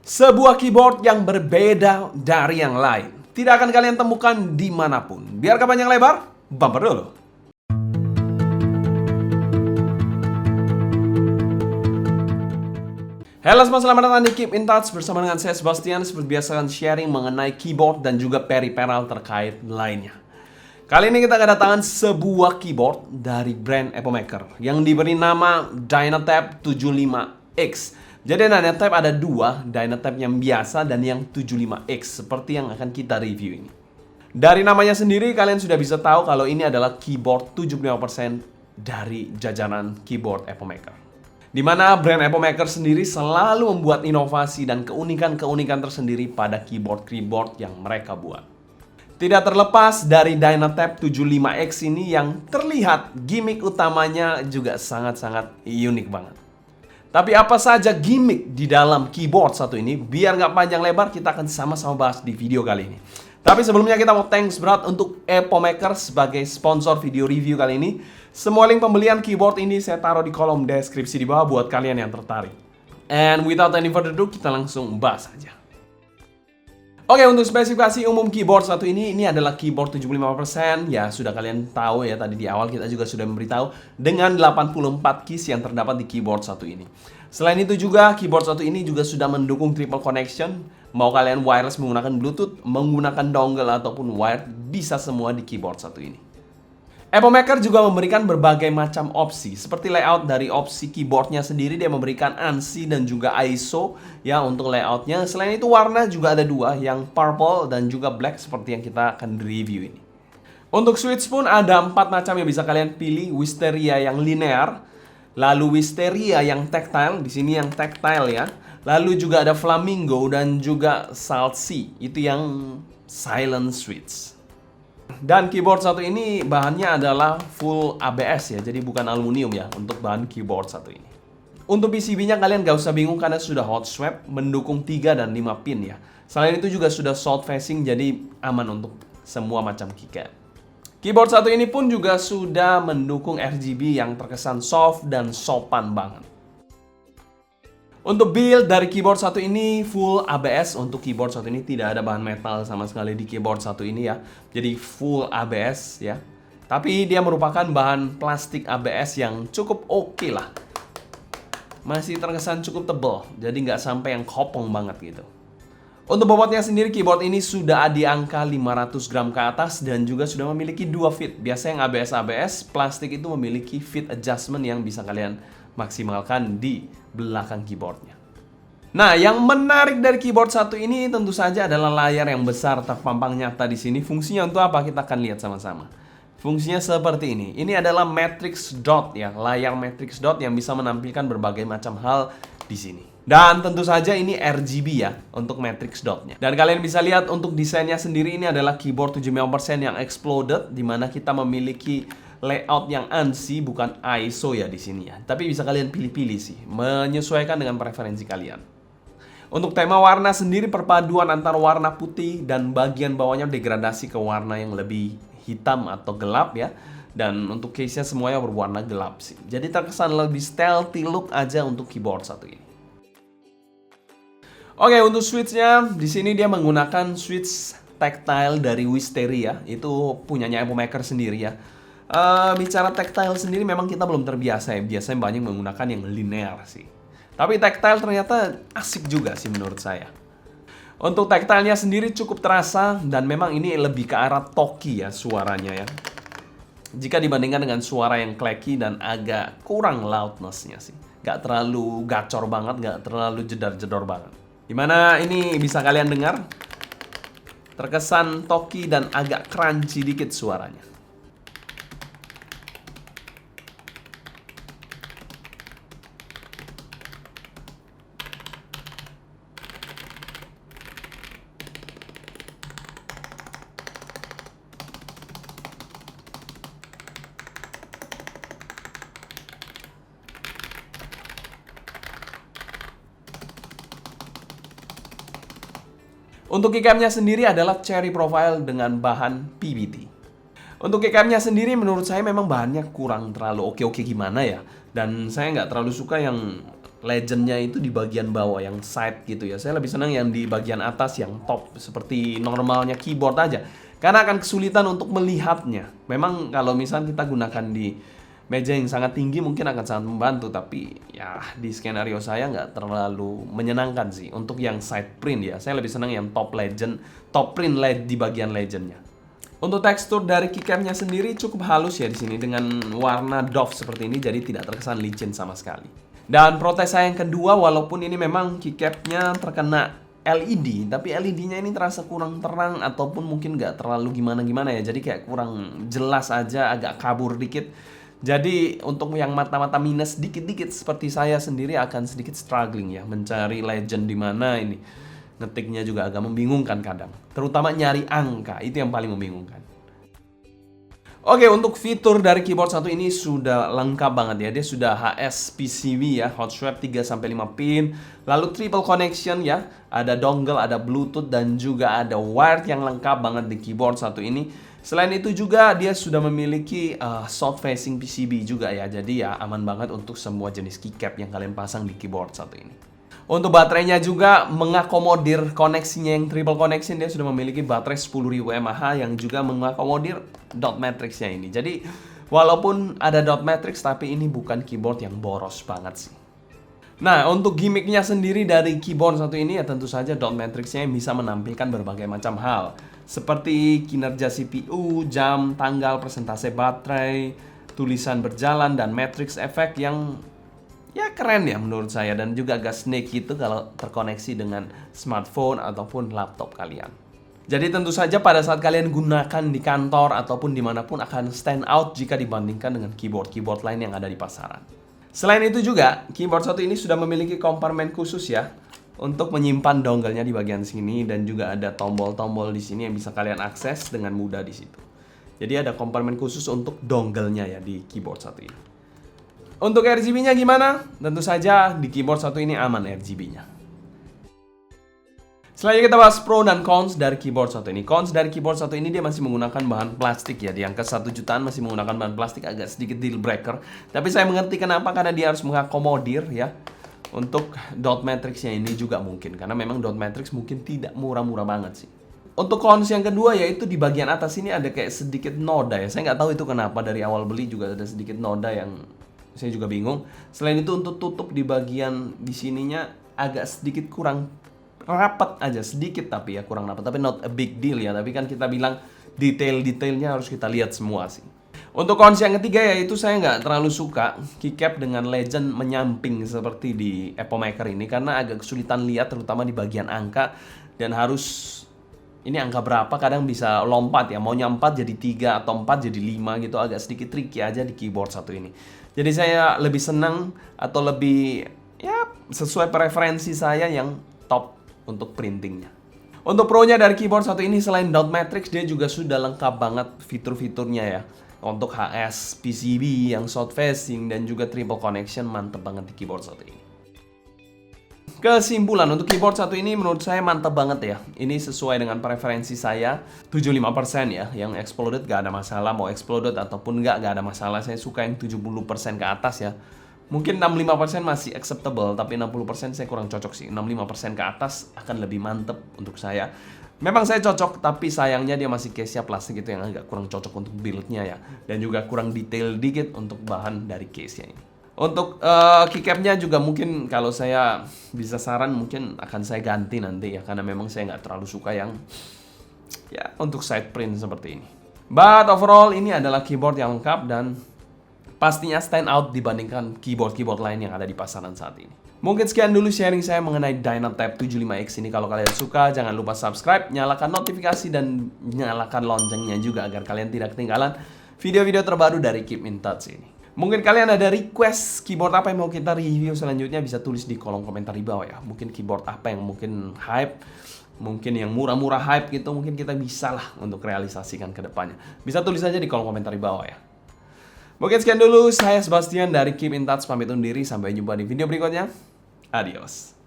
Sebuah keyboard yang berbeda dari yang lain. Tidak akan kalian temukan dimanapun. Biar gak panjang lebar, bumper dulu. Halo semua, selamat datang di Keep in Touch bersama dengan saya Sebastian. Seperti biasa akan sharing mengenai keyboard dan juga peripheral terkait lainnya. Kali ini kita kedatangan sebuah keyboard dari brand Epomeiker yang diberi nama Dynatab 75X. Jadi Dynatab ada dua, Dynatab yang biasa dan yang 75X, seperti yang akan kita review ini. Dari namanya sendiri kalian sudah bisa tahu kalau ini adalah keyboard 75% dari jajaran keyboard Epomeiker. Di mana brand Epomeiker sendiri selalu membuat inovasi dan keunikan-keunikan tersendiri pada keyboard-keyboard yang mereka buat. Tidak terlepas dari Dynatab 75X ini yang terlihat gimmick utamanya juga sangat-sangat unik banget. Tapi apa saja gimmick di dalam keyboard satu ini? Biar nggak panjang lebar, kita akan sama-sama bahas di video kali ini. Tapi sebelumnya kita mau thanks berat untuk Epomeiker sebagai sponsor video review kali ini. Semua link pembelian keyboard ini saya taruh di kolom deskripsi di bawah buat kalian yang tertarik. And without any further ado, kita langsung bahas aja. Oke, untuk spesifikasi umum keyboard satu ini adalah keyboard 75%. Ya, sudah kalian tahu ya, tadi di awal kita juga sudah memberitahu dengan 84 keys yang terdapat di keyboard satu ini. Selain itu juga, keyboard satu ini juga sudah mendukung triple connection. Mau kalian wireless menggunakan Bluetooth, menggunakan dongle ataupun wired, bisa semua di keyboard satu ini. Epomeiker juga memberikan berbagai macam opsi, seperti layout dari opsi keyboardnya sendiri. Dia memberikan ANSI dan juga ISO ya untuk layoutnya. Selain itu warna juga ada dua, yang purple dan juga black seperti yang kita akan review ini. Untuk switch pun ada 4 macam yang bisa kalian pilih. Wisteria yang linear, lalu Wisteria yang tactile, di sini yang tactile ya. Lalu juga ada Flamingo dan juga Salt Sea, itu yang silent switch. Dan keyboard satu ini bahannya adalah full ABS ya, jadi bukan aluminium ya untuk bahan keyboard satu ini. Untuk PCB-nya kalian gak usah bingung karena sudah hot swap, mendukung 3 dan 5 pin ya. Selain itu juga sudah south facing, jadi aman untuk semua macam keycap. Keyboard satu ini pun juga sudah mendukung RGB yang terkesan soft dan sopan banget. Untuk build dari keyboard satu ini full ABS. Untuk keyboard satu ini tidak ada bahan metal sama sekali di keyboard satu ini ya. Jadi full ABS ya. Tapi dia merupakan bahan plastik ABS yang cukup oke lah. Masih terkesan cukup tebal, jadi nggak sampai yang kopong banget gitu. Untuk bobotnya sendiri, keyboard ini sudah di angka 500 gram ke atas dan juga sudah memiliki 2 fit. Biasanya yang ABS plastik itu memiliki fit adjustment yang bisa kalian maksimalkan di belakang keyboardnya. Nah, yang menarik dari keyboard satu ini tentu saja adalah layar yang besar terpampang nyata di sini. Fungsinya untuk apa? Kita akan lihat sama-sama. Fungsinya seperti ini. Ini adalah matrix dot ya, layar matrix dot yang bisa menampilkan berbagai macam hal di sini. Dan tentu saja ini RGB ya untuk matrix dotnya. Dan kalian bisa lihat untuk desainnya sendiri, ini adalah keyboard 75% yang exploded, di mana kita memiliki layout yang ANSI bukan ISO ya di sini ya. Tapi bisa kalian pilih-pilih sih, menyesuaikan dengan preferensi kalian. Untuk tema warna sendiri, perpaduan antara warna putih dan bagian bawahnya degradasi ke warna yang lebih hitam atau gelap ya. Dan untuk case-nya semuanya berwarna gelap sih. Jadi terkesan lebih stealthy look aja untuk keyboard satu ini. Oke, untuk switch-nya di sini dia menggunakan switch tactile dari Wisteria. Itu punyanya Epomeiker sendiri ya. Bicara tactile sendiri memang kita belum terbiasa ya. Biasanya banyak menggunakan yang linear sih. Tapi tactile ternyata asik juga sih menurut saya. Untuk tactile-nya sendiri cukup terasa dan memang ini lebih ke arah talky ya suaranya ya. Jika dibandingkan dengan suara yang clacky dan agak kurang loudness-nya sih. Gak terlalu gacor banget, gak terlalu jedar-jedor banget. Dimana ini bisa kalian dengar terkesan talky dan agak crunchy dikit suaranya. Untuk keycapnya sendiri adalah cherry profile dengan bahan PBT. Untuk keycapnya sendiri menurut saya memang bahannya kurang terlalu oke-oke gimana ya. Dan saya nggak terlalu suka yang legendnya itu di bagian bawah yang side gitu ya. Saya lebih senang yang di bagian atas yang top seperti normalnya keyboard aja. Karena akan kesulitan untuk melihatnya. Memang kalau misalnya kita gunakan di meja yang sangat tinggi mungkin akan sangat membantu, tapi ya di skenario saya nggak terlalu menyenangkan sih untuk yang side print ya. Saya lebih senang yang top print LED di bagian legendnya. Untuk tekstur dari keycapnya sendiri cukup halus ya di sini dengan warna doff seperti ini, jadi tidak terkesan licin sama sekali. Dan protes saya yang kedua, walaupun ini memang keycapnya terkena LED, tapi LED-nya ini terasa kurang terang ataupun mungkin nggak terlalu gimana-gimana ya. Jadi kayak kurang jelas aja, agak kabur dikit. Jadi untuk yang mata-mata minus dikit-dikit seperti saya sendiri akan sedikit struggling ya mencari legend di mana ini. Ngetiknya juga agak membingungkan kadang. Terutama nyari angka, itu yang paling membingungkan. Oke, untuk fitur dari keyboard satu ini sudah lengkap banget ya. Dia sudah HS PCB ya, hot swap 3-5 pin. Lalu triple connection ya. Ada dongle, ada Bluetooth, dan juga ada wired yang lengkap banget di keyboard satu ini. Selain itu juga dia sudah memiliki south facing PCB juga ya. Jadi ya aman banget untuk semua jenis keycap yang kalian pasang di keyboard satu ini. Untuk baterainya juga mengakomodir koneksinya yang triple connection, dia sudah memiliki baterai 10.000 mAh yang juga mengakomodir dot matrixnya ini. Jadi walaupun ada dot matrix tapi ini bukan keyboard yang boros banget sih. Nah, untuk gimmicknya sendiri dari keyboard satu ini ya tentu saja dot matrixnya yang bisa menampilkan berbagai macam hal. Seperti kinerja CPU, jam, tanggal, persentase baterai, tulisan berjalan, dan matrix effect yang ya keren ya menurut saya, dan juga agak snake gitu kalau terkoneksi dengan smartphone ataupun laptop kalian. Jadi tentu saja pada saat kalian gunakan di kantor ataupun dimanapun akan stand out jika dibandingkan dengan keyboard-keyboard lain yang ada di pasaran. Selain itu juga, keyboard satu ini sudah memiliki kompartemen khusus ya untuk menyimpan dongle-nya di bagian sini, dan juga ada tombol-tombol di sini yang bisa kalian akses dengan mudah di situ. Jadi ada kompartemen khusus untuk dongle-nya ya di keyboard satu ini. Untuk RGB-nya gimana? Tentu saja di keyboard satu ini aman RGB-nya. Selanjutnya kita bahas pro dan cons dari keyboard satu ini. Cons dari keyboard satu ini dia masih menggunakan bahan plastik ya. Di angka 1 jutaan masih menggunakan bahan plastik, agak sedikit deal breaker. Tapi saya mengerti kenapa, karena dia harus mengakomodir ya. Untuk dot matrix-nya ini juga mungkin. Karena memang dot matrix mungkin tidak murah-murah banget sih. Untuk cons yang kedua yaitu di bagian atas ini ada kayak sedikit noda ya. Saya nggak tahu itu kenapa, dari awal beli juga ada sedikit noda yang saya juga bingung. Selain itu untuk tutup di bagian di sininya agak sedikit kurang rapat aja, sedikit tapi ya kurang rapat. Tapi not a big deal ya. Tapi kan kita bilang detail-detailnya harus kita lihat semua sih. Untuk cons yang ketiga yaitu saya nggak terlalu suka keycap dengan legend menyamping seperti di Apple Maker ini, karena agak kesulitan lihat terutama di bagian angka, dan harus ini angka berapa kadang bisa lompat ya, maunya 4 jadi 3 atau 4 jadi 5 gitu, agak sedikit tricky aja di keyboard satu ini. Jadi saya lebih senang atau lebih ya sesuai preferensi saya yang top untuk printingnya. Untuk pro-nya dari keyboard satu ini selain dot matrix, dia juga sudah lengkap banget fitur-fiturnya ya. Untuk HS PCB yang south facing dan juga triple connection, mantep banget di keyboard satu ini. Kesimpulan untuk keyboard satu ini menurut saya mantap banget ya. Ini sesuai dengan preferensi saya, 75% ya. Yang exploded gak ada masalah, mau exploded ataupun gak ada masalah. Saya suka yang 70% ke atas ya. Mungkin 65% masih acceptable, tapi 60% saya kurang cocok sih. 65% ke atas akan lebih mantep untuk saya. Memang saya cocok, tapi sayangnya dia masih case-nya plastik itu yang agak kurang cocok untuk build-nya ya. Dan juga kurang detail dikit untuk bahan dari case-nya ini. Untuk keycapnya juga mungkin kalau saya bisa saran mungkin akan saya ganti nanti ya, karena memang saya nggak terlalu suka yang ya untuk side print seperti ini. But overall ini adalah keyboard yang lengkap dan pastinya stand out dibandingkan keyboard-keyboard lain yang ada di pasaran saat ini. Mungkin sekian dulu sharing saya mengenai Dynatab 75X ini. Kalau kalian suka jangan lupa subscribe, nyalakan notifikasi, dan nyalakan loncengnya juga agar kalian tidak ketinggalan video-video terbaru dari Keep in Touch ini. Mungkin kalian ada request keyboard apa yang mau kita review selanjutnya, bisa tulis di kolom komentar di bawah ya. Mungkin keyboard apa yang mungkin hype, mungkin yang murah-murah hype gitu, mungkin kita bisa lah untuk realisasikan ke depannya. Bisa tulis aja di kolom komentar di bawah ya. Mungkin sekian dulu, saya Sebastian dari Keep in Touch pamit undur diri, sampai jumpa di video berikutnya. Adios.